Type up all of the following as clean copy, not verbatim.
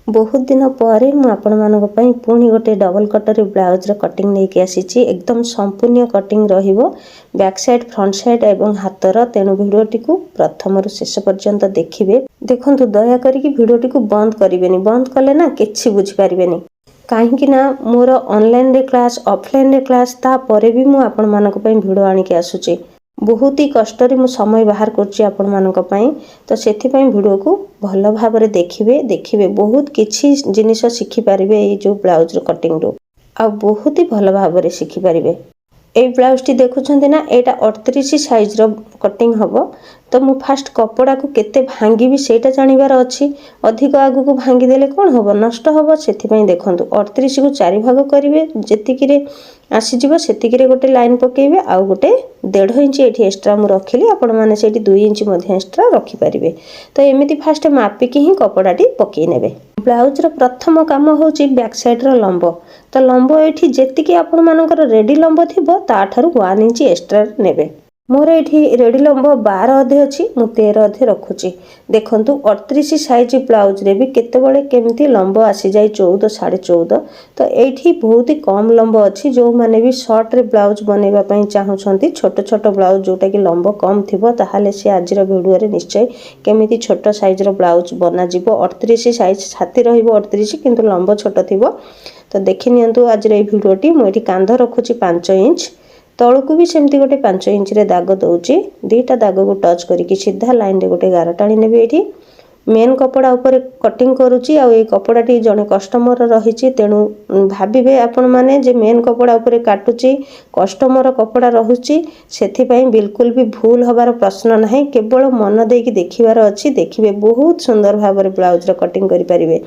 बहुत दिन पर मुझे पुणी गोटे डबल कटर ब्लाउज कटिंग नहीं आसी एकदम संपूर्ण cutting back side front side एवं हाथर तेणु भिडटी को प्रथम शेष पर्यंत देखिए। देखु दयाकोर भिडटी को बंद करेंगे, बंद कले ना कि बुझीपारे कहीं मोर ऑनलाइन रे क्लास ऑफलाइन रे क्लास तापर भी मुझे भिड आणिक आसूची बहुत ही कष्ट मु समय बाहर कर तो से भिडियो को भल भाव देखिए बहुत किसी जिनिस शिखिपारे ये जो ब्लाउज कटिंग रू आ बहुत ही भल भाव शिखिपारे। ये ब्लाउज टी देखुं ना यहाँ 38 साइज रो कटिंग हम तो मु फास्ट कपड़ा को केते भांगी सेटा जानिबार अच्छी अधिक आगु को भांगीदेले कौन हम नष्ट हम से देखु 38 को 4 भाग करेंगे जी आसीज से गोटे लाइन पकेबे आउ गोटे 1.5 इंच ये एक्सट्रा मुझे रखिली आपण मैंने 2 इंच एक्सट्रा रखिपारे। तो एमती फास्ट मापिकी ही कपड़ाटी पकई ने। ब्लाउज प्रथम कम हूँ बैक साइड लंब तो लंब ये जी आपण मानकर रेडी लंब थी ताठू 1 इंच एक्सट्रा ने। मोर ये रेडी लंब 12 अधे अच्छी मु 13 अधे रखुची। देखु 38 साइज ब्लाउज रे भी केतबेले केमती लंब आसी जाए 14 14.5 तो ये बहुत ही कम लंब अच्छी जो माने भी शॉर्ट रे ब्लाउज बनवाई चाहूँगी छोट छोट ब्लाउज जोटा कि लंब कम थी ताहले से आज भिडियो निश्चय केमिति छोट साइज ब्लाउज बना 38 साइज छाती रही किंतु लंब छोट थी। तो देखि नियंतु आज ये भिडियोटी मुझे कांध रखुची 5 इंच तलू को भी सेमती गोटे 5 इंच रे दाग दौची 2टा दाग को टच करके सीधा लाइन रे गोटे गार टाणी ने ये मेन कपड़ा ऊपर कटिंग करुच्ची आ कपड़ाटी जड़े कस्टमर रही तेणु भावे आपण मैंने जे मेन कपड़ा ऊपर काटुची कस्टमर कपड़ा रहुची से बिल्कुल भी भूल हबार प्रश्न ना केवल मन देकी देखिबार अच्छी देखिए बहुत सुंदर भाव ब्लाउज कटिंग करें।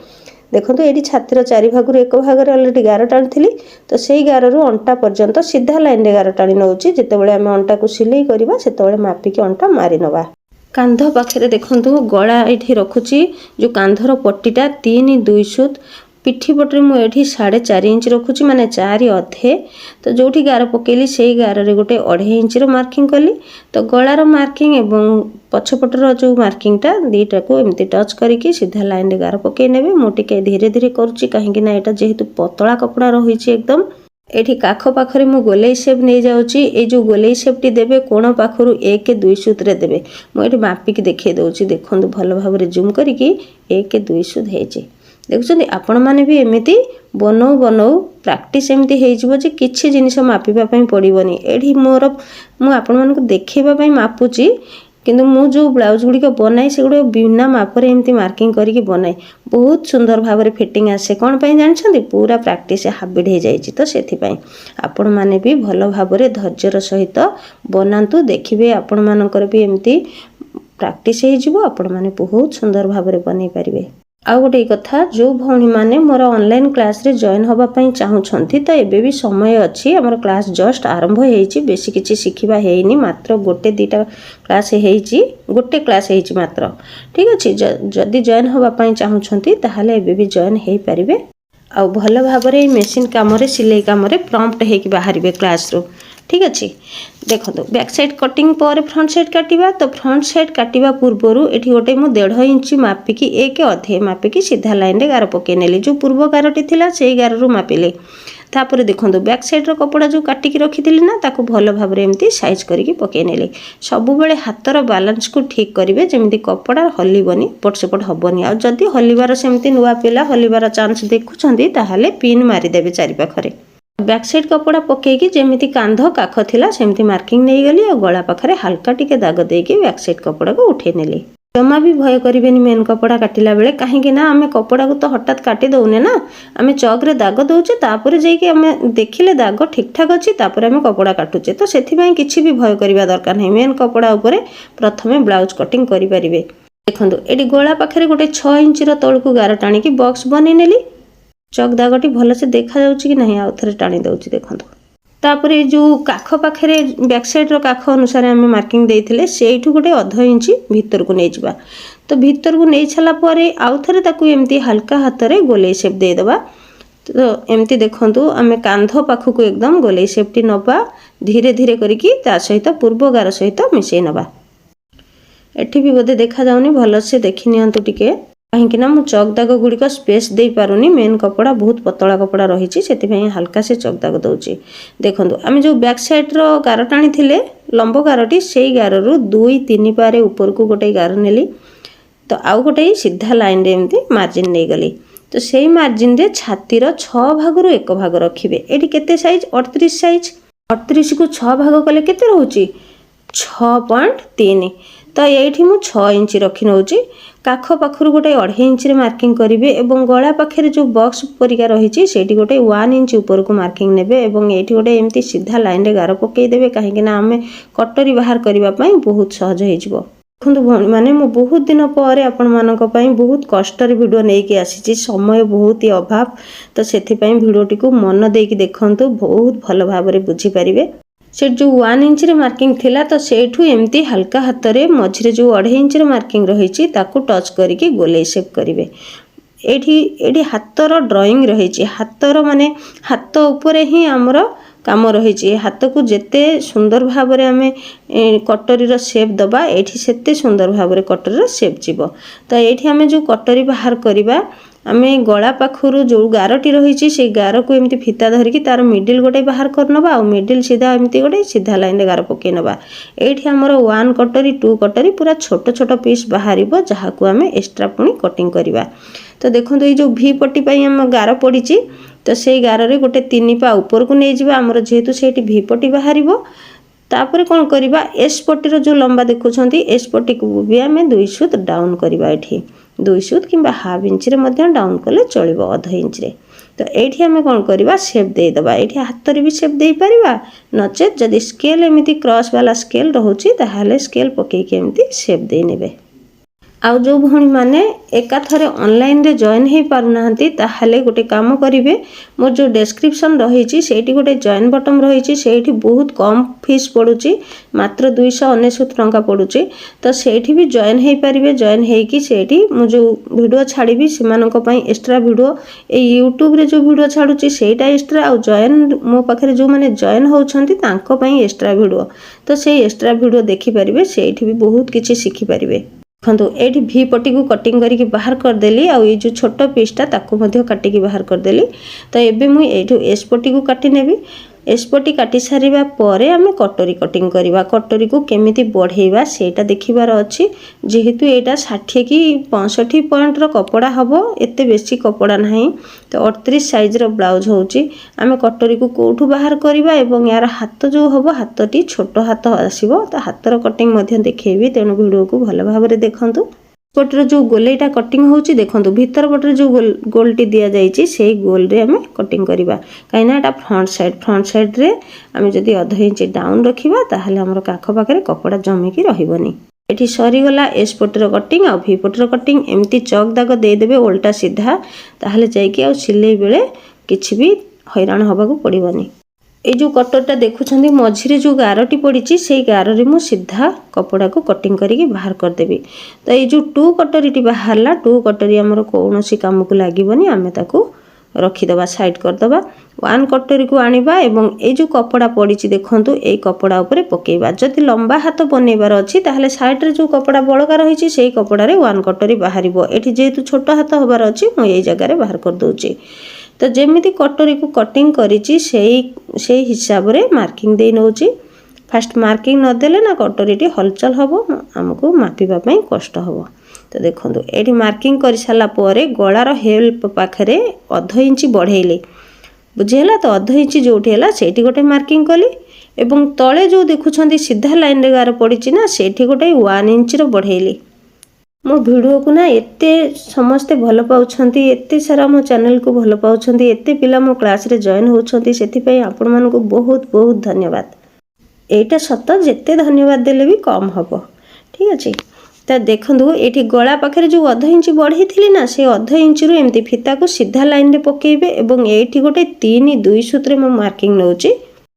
देखो ये छातीर 4 भाग एक भाग अलरेडी गार टाणी तो से गार रु अंटा पर्यंत सीधा लाइन रे गार टाणी नौची जितेबाला आम अंटा को सिलाई करवा से मापिकी अंटा मारी नवा। कांध पाखे देखु गला ये रखुची जो कांधर पट्टीटा 3-2 सूत पिठी पटे मुझे 4.5 इंच रखुची माने 4 अधे तो जो गार पकेली से गार रे गोटे 2.5 इंच मार्किंग कली तो गलार मार्किंग एवं पछपटर जो मार्किंगटा 2टा को एमती टच करके सीधा लाइन रे गार पकई ने। मुझे धीरे धीरे करुच्ची कहीं जेहेतु पतला कपड़ा रही एकदम ये काख पाखरे मु गोलाई सेप नहीं जाऊँगी ये जो गोलाई सेपटी देवे कोण पाखरु 1-2 सूत रे देवे मुझे मापिकी देखिए दूसरी देखो भल भाव जूम करके 1-2 सूत है देखुं आपण मैंने भी एमती बनाऊ बनाऊ प्रैक्टिस एमती हो किसी जिनिस मापिबा पड़ोनी ये मोर मुझे देखा मापुची किंतु मु जो ब्लाउज गुड़िक बनाए से गुड़ बिना मापर एमती मार्किंग करके बनाए बहुत सुंदर भाव फिटिंग आसे कौन पाई जानछंती पूरा प्रैक्टिस हाबिट हो जाए तो से आपण मैंने भी भल भाव धैर्यर सहित बनातु देखिए आपण मानकर भी एमती प्रैक्टिस हो आपण मैंने बहुत सुंदर भाव बन पारे। आउ गोटे कथा जो भौणी माने मोर ऑनलाइन क्लास रे जॉइन होबापई चाहूछंती तो एबे भी समय अच्छी हमर क्लास जस्ट आरंभ होईची बेसी किछि शिखिबा हेइनी मात्र गोटे 2टा क्लास हेइची गोटे क्लास हेइची मात्र ठीक अछि। जदि जॉइन होबापई चाहूछंती ताहाले एबे भी जॉइन हेइ परिबे आ भल भाव रे मेसिन काम रे सिलाई काम रे प्रॉम्प्ट हेकि बाहरिबे क्लास रो ठीक अच्छे। देखो बैक साइड कटिंग पर फ्रंट साइड काटिबा तो फ्रंट साइड काटिबा पूर्वरु एठी गोटे मु 1.5 इंच मापिकी 1 अधे मापिकी सीधा लाइन रे गार पके नेली जो पूर्व गारटी थिला सेई गार रु मापिले तापर देखो बैक साइड रो कपड़ा जो काटिकी रखिथिली ना ताको भल भाव रे एमती साइज करके पके नेली सबु बेले हातर बैलेंस को ठीक करिवे जेमती कपड़ा हलिबनी पट सेपट हबनी आ जदी हलिबार सेमती नुवा पिला हलिबार चांस देखुछंती ताहाले पिन मारी देबे चारि पाखरे। बैक साइड कपड़ा पकेकी जेमिति कांध काख थिला सेमती मार्किंग नहीं गली और गला पाखरे हल्का टिके दाग देकी बैक साइड कपड़ा को उठे नेली। जमा भी भय करिवेनी मेन कपड़ा काटिला बेले कहीं ना आमे कपड़ा को तो हठात काटी दौने ना आमे चौक रे दाग दौचे तापर जाइए आमे देखिले दाग ठीक ठाक अच्छी तापर आमे कपड़ा काटुचे तो सेथिबाई किछि भी भय करिवा दरकार नहीं मेन कपड़ा ऊपर प्रथमे ब्लाउज कटिंग करि परिबे। देखंतु एडी गला पाखरे गोटे 6 इंच रो तळ को गार टाणी की बॉक्स बनै नेली चक दागटी भल से देखा जाउची कि नहीं आउ थरे टाणी दउची देखंतु तापर जो काख पाखरे बैक साइड रो काख अनुसार आमे मार्किंग देइथिले सेइठु गोटे 1/2 इंच भीतर को नै जिबा तो भीतर को नै छला परे आउ थरे ताकू एमती हल्का हाथ रे गोले शेप दे देबा तो एमती देखंतु आमे कांध पाख को एकदम गोले शेपटी नबा धीरे धीरे करिकी ता सहित पूर्व गार सहित मिसै नबा। एठी भी बोधे देखा जाउनी भल से देखि नियंतु टिके कहीं ना मु चक दाग गुड़िक स्पेस दे पारुनी मेन कपड़ा बहुत पतला कपड़ा रही से हल्का से चक दाग दूची। देखो आम जो बैक साइड रो गार टाणी थे लंब गारटी से गार रु 2-3 पारे ऊपर को गोटे गार नेली तो आउ गोटे सीधा लाइन रे एमती मार्जिन नहीं गली तो से मार्जिन रे छातीर 6 भाग 1 भाग रखिए। ये केते साइज 38 साइज 38 को 6 भाग कले केते रहउची 6.3 तो ये मु 6 इंच रखी नौची काख पाखर गोटे 2.5 इंच रे मार्किंग करेंगे और गला पाखे जो बॉक्स परिका रही से गोटे 1 इंच ऊपर को मार्किंग नेबे और ये गोटे एमती सीधा लाइन रे गार पकईदेवे कहीं आम कटरी बाहर करने बहुत सहज हो। देखो भौणी मैंने मु बहुत दिन पर आपण मानक बहुत कष्टर वीडियो नहीं आसी समय बहुत ही अभाव तो से भिडटी को मन देकी देखु बहुत भल भाव बुझीपारे। से जो 1 इंच रे मार्किंग थिला तो सेठू एमती हल्का हाथ रे मझिरे जो 2.5 इंच रे मार्किंग रही ताकू टच करके गोले शेप करेंगे। एठी हाथर ड्राइंग रही हाथर माने हाथ उपरे ही आमर काम रही हाथ को जेते सुंदर भाव में आम कटरी शेप दबा एठी सेते सुंदर भाव में कटरी शेप जीव। तो ये आम जो कटरी बाहर करवा आम गला पाखर जो गारटी रही से गार को एमती फिता धरिकी तार मिडिल गोटे बाहर करनबा आ मिडिल सीधा एमती गोटे सीधा लाइन रे गार पकई नबा। एठी हमर 1 कटरी 2 कटरी पूरा छोट छोट पीस बाहर जहाँ को आम एक्स्ट्रा पुणी कटिंग करवा। तो देखो ये जो भी पट्टी आम गार पड़ी तो से गार रे गोटे 3 पा ऊपर को नहीं जावा आमर जेहेतु से भी पट्टी बाहर तापर कौन करवा एस पट्टीर जो लंबा देखुंत एस पट्टी को भी आम 2 सूत डाउन करवा। ये 2 सूत कि हाफ इंच रे मध्य डाउन कले चलो 1/2 इंच रे। तो ये आम कौन करवा शेप देदेबा ये हाथ रे भी शेप दे पारिबा नचेत जदि स्केल एमती क्रॉस वाला स्केल रोचे ताहले स्केल पकईके एमती शेप दे नेबे। आउ जो भौणी माने एकाथरे ऑनलाइन रे जॉइन हो पारुना ताहले गोटे काम करेंगे मोर जो डिस्क्रिप्शन रही से गोटे जॉइन बटन रही से बहुत कम फीस पड़ुची मात्र 299 टंका पड़ुची। तो से भी जॉइन हो पारे जॉइन होगी से जो वीडियो छाड़ी से एक्स्ट्रा वीडियो ये यूट्यूब रे जो वीडियो छाड़ुची सेटा एक्स्ट्रा आउ जॉइन मो पाखे जो मैंने जॉइन होती एक्स्ट्रा वीडियो तो से एक्स्ट्रा वीडियो देखिपारे से भी बहुत किसी शिखिपारे। देखो ये भी पट्टी को कटिंग करके बाहर करदेली आ ये जो छोट पीसटा ताकू मध्य काटिकी बाहर करदेली। तो ये मुझे एस पट्टी को काटी नेबी एस पट्टी काटी सारिबा परे आम कटरी कटिंग करवा कटरी को केमिति बढ़ेवा सेटा देखिबार अछि जेहेतु एटा 60 कि 65 पॉइंट रो कपड़ा हबो एते बेसी कपड़ा नहीं। तो 38 साइज रो ब्लाउज होची आम कटरी को कोठू बाहर करवा एवं यार हाथ जो हबो हाथटी छोट हाथ आसीबो तो हाथर कटिंग मध्य देखैबी तेणु वीडियो को भल भाव में देखंतु। पटर जो गोलेटा कटिंग होची देखंतु भीतर पटर जो गोलटी दिया जाइए से गोल रे आम कटिंग करवा कहीं फ्रंट साइड रे आम जदि 1/2 इंच डाउन रखिबा ताहले हमर काख पाखरे कपड़ा जमिकी रहिबनी। एठी सरीगला एस पटर कटिंग आ भी पटर कटिंग एमती चक दाग दे देबे उल्टा सीधा ताहले जाइकी आ सिलाई बेले किछि भी हैरान होबा को पड़िबनी। ये जो कटरटा देखुं मझिरे जो गारटी पड़ी से गार रे मु सीधा कपड़ा को कटिंग करके बाहर करदेवी। तो ये जो 2 कटरीटी बाहरला 2 कटरी आमर कौन काम को लगभग आम ताकू रखीदबा साइड करदबा 1 कटरी को आनिबा एवं ये जो कपड़ा पड़ी देखु ये कपड़ा उपरे पकेबा। जदि लंबा हाथ बनइबार अच्छी ताहले साइड रे जो कपड़ा बड़का रही से कपड़ा रे 1 कटरी बाहर एठी जेहेतु छोट हाथ होबार अच्छी मुझे जगह बाहर कर दूची। तो जमीती कटरी को कटिंग करिछि से हिसाब रे मार्किंग दे नौची। फास्ट मार्किंग नदेले ना कटरीटी हलचल हम आमको मापिबा कष्ट हम। तो देखो ये मार्किंग कर सारा पर गलार हेल्प पाखे 1/2 इंच बढ़ेली बुझीगला। तो 1/2 इंच जो है गोटे मार्किंग कली एवं तले जो देखुं सीधा लाइन रे गार पड़ी ना से गोटे 1 इंच बढ़ेली। मो वीडियो को ना एते समस्ते भल पाउछंती एते सारा मो चैनल को भल पाउछंती एते पिला मो क्लास रे जॉइन होछंती सेति पई आपण मानन को बहुत बहुत धन्यवाद। एटा सत जेते धन्यवाद देले भी कम हबो ठीक अछि। तो देखंदु एठी गला पाखरे जो 1/2 इंच बढ़ी थिली ना से 1/2 इंच रु एमती फिता को सीधा लाइन रे पकेइबे एवं एठी गोटे 3-2 सूत्र में मार्किंग नउची।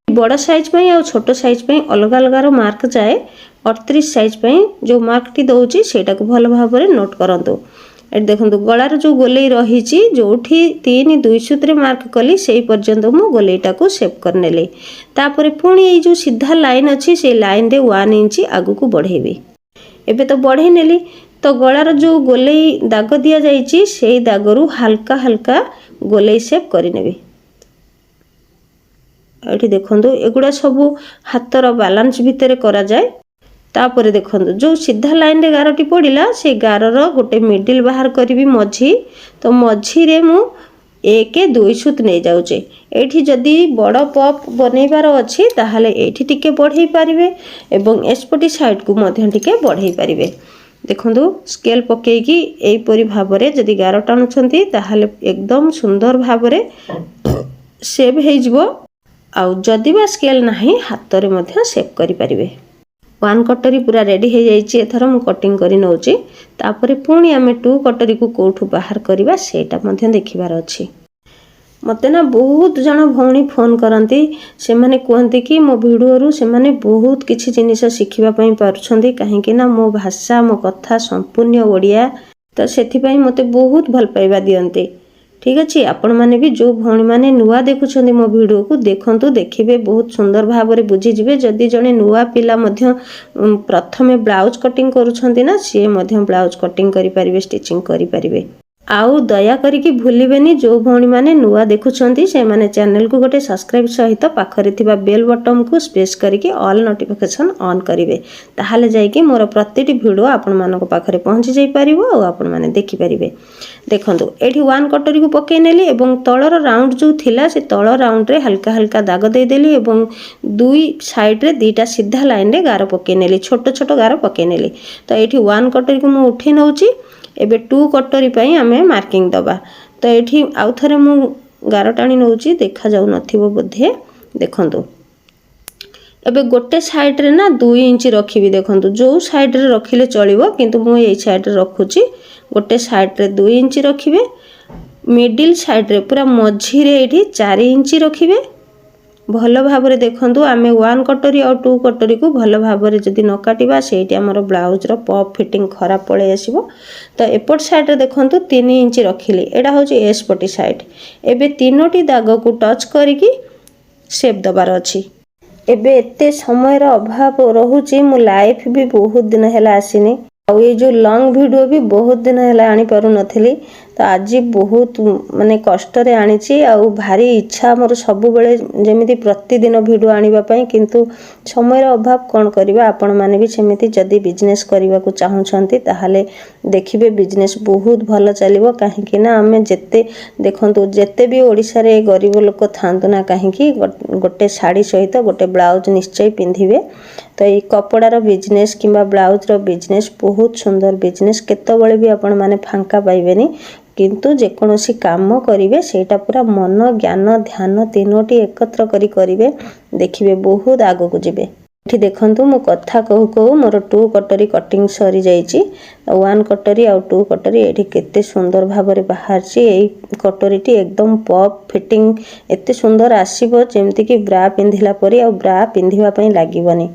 बड़ साइज पई आ छोट साइज पई अलग अलग रो मार्क जाए 38 साइज पई जो मार्कटी दउची सेटा को भल भाव में नोट करंतु। ए देखंतु गलार जो गोलेई रहीची जोठी 3-2 सूत्र मार्क कली से पर्यंत मु गोलेईटा को शेप कर नेली। तापर पुणी ये जो सीधा लाइन अच्छी से लाइन रे 1 इंच आगु को बढ़ेबी। एबे तो बढ़े नेली तो गଳାर जो गोलेई दाग दिया जाइए से दागरू हल्का हल्का गोलेई सेप करनेबी। ये देखो एगुड़ा सब हाथर बालांस भितर करा जाए। तापर देखो जो सीधा लाइन रे गारटी पड़ा से गारर गोटे मिडिल बाहर करी मझी। तो मझी रे मु 1-2 सूत नहीं जाऊे। एठी जदि बड़ पप बनइबार अच्छी ताहले एठी टिके बढ़ई पारिबे एवं एसपटी साइड को मध्य टिके बढ़ई पारिबे। देखंतु स्केल पकेकी एपरी भाबरे जदि गार टाणुछंती ताहले एकदम सुंदर भाबरे सेव हे जिवो। आउ जदि बा स्केल नाही हाथ रे मध्य सेव करि परिबे। वन कटरी पूरा रेडी हो जाइए। एथर मु कटिंग करी नौची। तापरे पुणी आमे 2 कटरी को कोठू बाहर करबा सेटा मध्य देखिबार अछि। मते ना बहुत जन भौणी फोन करती से माने कहते कि मो भिडियो से माने बहुत किछि जिनिस शिखिबा पई पारुछंती काहेकि ना मो भाषा मो कथा संपूर्ण ओडिया। तो सेथिपई मते बहुत भल पाइबा दियंते। ठीक अच्छे आपण मैंने भी जो भौणी मैंने नुआ देखुं मो भिडियो को देखंतु देखिबे बहुत सुंदर भाव में बुझीजिबे। जदि जने नुआ पिला मध्य प्रथमे ब्लाउज कटिंग करूछंती ना सी मध्य ब्लाउज कटिंग करि परिबे स्टिचिंग करि परिबे। आउ दया करिकी भूलिबेनी जो भौणी माने नुआ देखुछंती से माने चैनल को गोटे सब्सक्राइब सहित पाखरे थिबा बेल बटन को प्रेस करिकी ऑल नोटिफिकेशन ऑन करिवे। ताहाले जाइकी मोर प्रतिटी भिडियो आपण मानक पाखरे पहुंची जाई परिबो आ आपण माने देखि परिबे। देखंतु एठी 1 कटोरी को पके नेली एवं तळर राउंड जो थिला से तळ राउंड रे हल्का हल्का दाग दे देली एवं 2 साइड रे 2टा सीधा लाइन रे गार पके नेली छोट छोट गार पके नेली। तो एठी 1 कटोरी को मु उठी नउची। एबे 2 कटोरी पई आमे मार्किंग दबा। तो एठी आउ थरे मु गार टाणी नउची देखा जाउ नथिबो बोधे। देखंतु एबे गोटे साइड रे ना 2 इंच रखिबी। देखंतु जो साइड रे रखिले चलिबो किंतु मु एई साइड रे रखुची। गोटे साइड रे 2 इंच रखिबे। मिडिल साइड रे पूरा मझी रे एठी 4 इंच रखिबे। भल भाव में देखंतु आमे 1 कटोरी और 2 कटोरी को भल भाव में जदि न काटिबा सेठी हमर ब्लाउज रो पॉप फिटिंग खराब पळे आसीबो। तो एपट साइड रे देखंतु 3 इंच रखिली। एडा होची एस पटी साइड। एबे तीनोटी दाग को टच करिकी शेप दबार अछि। एबे एते समय रो अभाव रहुची मु लाइफ भी बहुत दिन हैला आसीनी। और ये जो लॉन्ग वीडियो भी बहुत दिन हैला आनी पारु नथिली। तो आज बहुत माने कष्ट रे आनीची आउ भारी इच्छा मोर सब बेले जेमिति प्रतिदिन वीडियो आनिबा पई किंतु समय रो अभाव कोन करबा। आपण माने भी सेमिति जदी बिजनेस करबा को चाहुछंती ताहाले देखिबे बिजनेस बहुत भलो चलिबो। काहे कि ना हमें जत्ते देखंतु जत्ते भी ओडिसा रे गरीब लोक थांतु ना काहे कि गोटे साड़ी सहित गोटे ब्लाउज निश्चय पिंधिबे। तो ये कपड़ार बिजनेस किंबा ब्लाउज रो बिजनेस बहुत सुंदर बिजनेस। केतबळे भी आपण माने फांका पाइबेनी किंतु जेकोसी काम करिवे सेटा पूरा मन ज्ञान ध्यान तीनोटी एकत्र करी करिवे देखिबे बहुत आगो को जिवे। एठी देखंतु मु कथा कहू कहू मोर 2 कटोरी कटिंग सरी जाईची। 1 कटोरी और 2 कटोरी एठी केते सुंदर भाव रे बाहरची। एई कटोरीटी एकदम पॉप फिटिंग एते सुंदर आसीबो जेमति कि ब्रा पिंधिला परी और ब्रा पिंधिबा पई लागिबनी।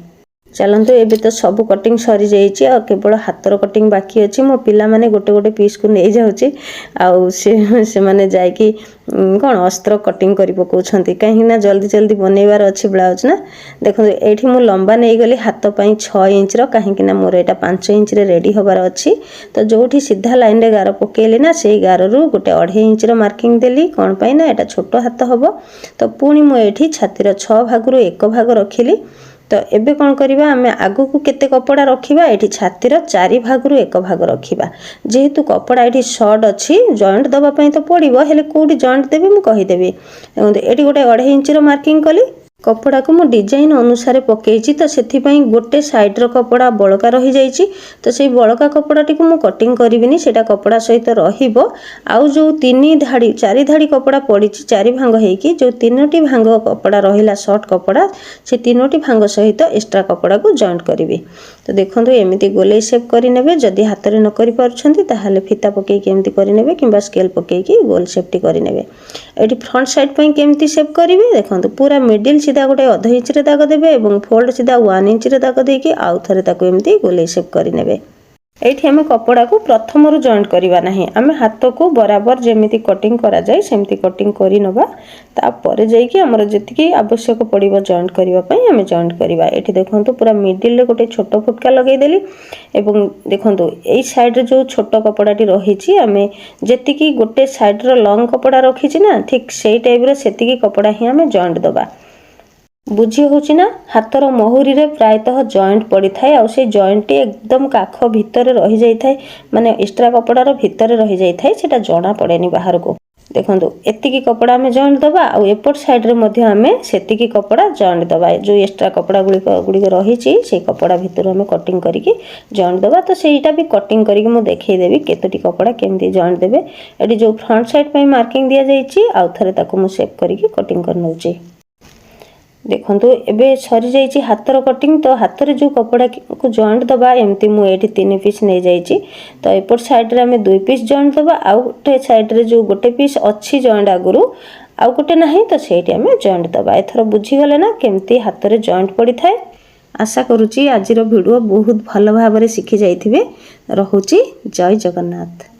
चलंतु एबे तो सब कटिंग सरी जाइए और केवल हाथर कटिंग बाकी अच्छी। मो पिला माने गोटे गोटे पीस को नहीं जाऊँगी आउ से माने जाइकी कौन अस्त्र कटिंग करी पकाउछंती कहीं ना जल्दी जल्दी बनइबार अच्छी ब्लाउज ना। देखो एठी मु लंबा नहीं गली हाथ पई 6 इंच रो कहीं ना मोर एटा 5 इंच रे रेडी होबार अच्छी। तो जोठी सीधा लाइन रे गार पकेली ना से गार रु गोटे 2.5 इंच रो मार्किंग देली कौन पाई ना एटा छोट हाथ हबो। तो पुणी मु एठी छातीर 6 भाग रु 1 भाग रखिली। तो एबे कौन करिबा आमे आगु को केते कपड़ा रखिबा एठी छातीर 4 भाग रु 1 भाग रखिबा। जेहेतु कपड़ा एठी शॉर्ट अछि जॉइंट दबा पई तो पड़िबो हेले कोडी जॉइंट देबे मु कहि देबी। एठी गोटे 2.5 इंच रो मार्किंग कली। कपड़ा को मु डिजाइन अनुसार पकेइची। तो सेथि पई गोटे साइड रो कपड़ा बळका रही जाईची। तो सेई बळका कपड़ाटी को मु कटिंग करिबिनी सेटा कपड़ा सहित रहिबो। आउ जो 3 धाड़ी 4 धाड़ी कपड़ा पड़ीची 4 भांग हेकी जो 3टी भांग कपड़ा रहिला शॉर्ट कपड़ा से 3टी भांग सहित एक्स्ट्रा कपड़ा को जॉइंट करिवि। तो देखंतु एमिति गोले शेप करि नेबे। जदि हाथ रे न करि पारुछंती ताहाले फीता पकेई केमिति करि नेबे किबा स्केल पकेई कि गोल शेपटी करि नेबे। एठी फ्रंट साइड पई केमिति शेप करिवे देखंतु पूरा मिडिल सीधा गोटे 1/2 इंच रे दाग देबे एवं फोल्ड सीधा 1 इंच रे दाग देकी आउ थरे ताको एमिति गोले शेप करि नेबे। एठी आमे कपड़ा को प्रथम जॉइंट करवा नहीं आमे हाथ को बराबर जेमिति कटिंग करा जाए सेमती कटिंग करि नबा तापर जाइकी हमर जतिकी आवश्यक पड़िबो जॉइंट करबा पई आमे जॉइंट करबा। एठी देखंतु पूरा मिडिल रे गोटे छोट फुटका लगै देली एवं देखंतु एई साइड रे जो छोट कपड़ाटी रहिछि आमे जतिकी गोटे साइड रो लॉन्ग कपड़ा रखिछि ना ठीक सेई टाइप रे सेतिकी कपड़ा ही आमे जॉइंट दबा। बुझी होची ना हाथर महुरी रे प्रायतः जॉइंट पड़ी थाए आ से जॉइंट एकदम काख भीतर रही जाई थाए माने एक्स्ट्रा कपड़ा रो भीतर रही जाई थाए सेटा जणा पड़ेनी बाहर को। देखंतु एतिकी कपड़ा आमे जॉइंट दबा आ एपट साइड रे मध्ये आमे सेतिकी कपड़ा जॉइंट दबा जो एक्स्ट्रा कपड़ा गुडी रहिछि से कपड़ा भीतर आमे कटिंग करिकि जॉइंट दबा। तो सेटा भी कटिंग करिकि मु देखै देबी केतोटी कपड़ा केमती जॉइंट देबे। एडी जो फ्रंट साइड पे मार्किंग दिया जाइछि आ थरे ताको मु शेप करिकि कटिंग कर नउछि। देखंतु एबे सरी जाइछि हाथर कटिंग तो हाथर जो कपड़ा को जॉइंट दबा एमती मु एठी 3 पीस नै जाइछि। तो एपट साइड रे हमें 2 पीस जॉइंट दबा आ गोटे साइड रे जो गोटे पीस अछि जॉइंट आगुरु आ गोटे नाही तो सेठी हमें जॉइंट दबा। एथरो बुझी गले ना केमती हाथ रे जॉइंट पड़ी थाए। आशा करूची आजिरो वीडियो बहुत भलो भाबरे सिखि जाइथिबे। रहुची जय जगन्नाथ।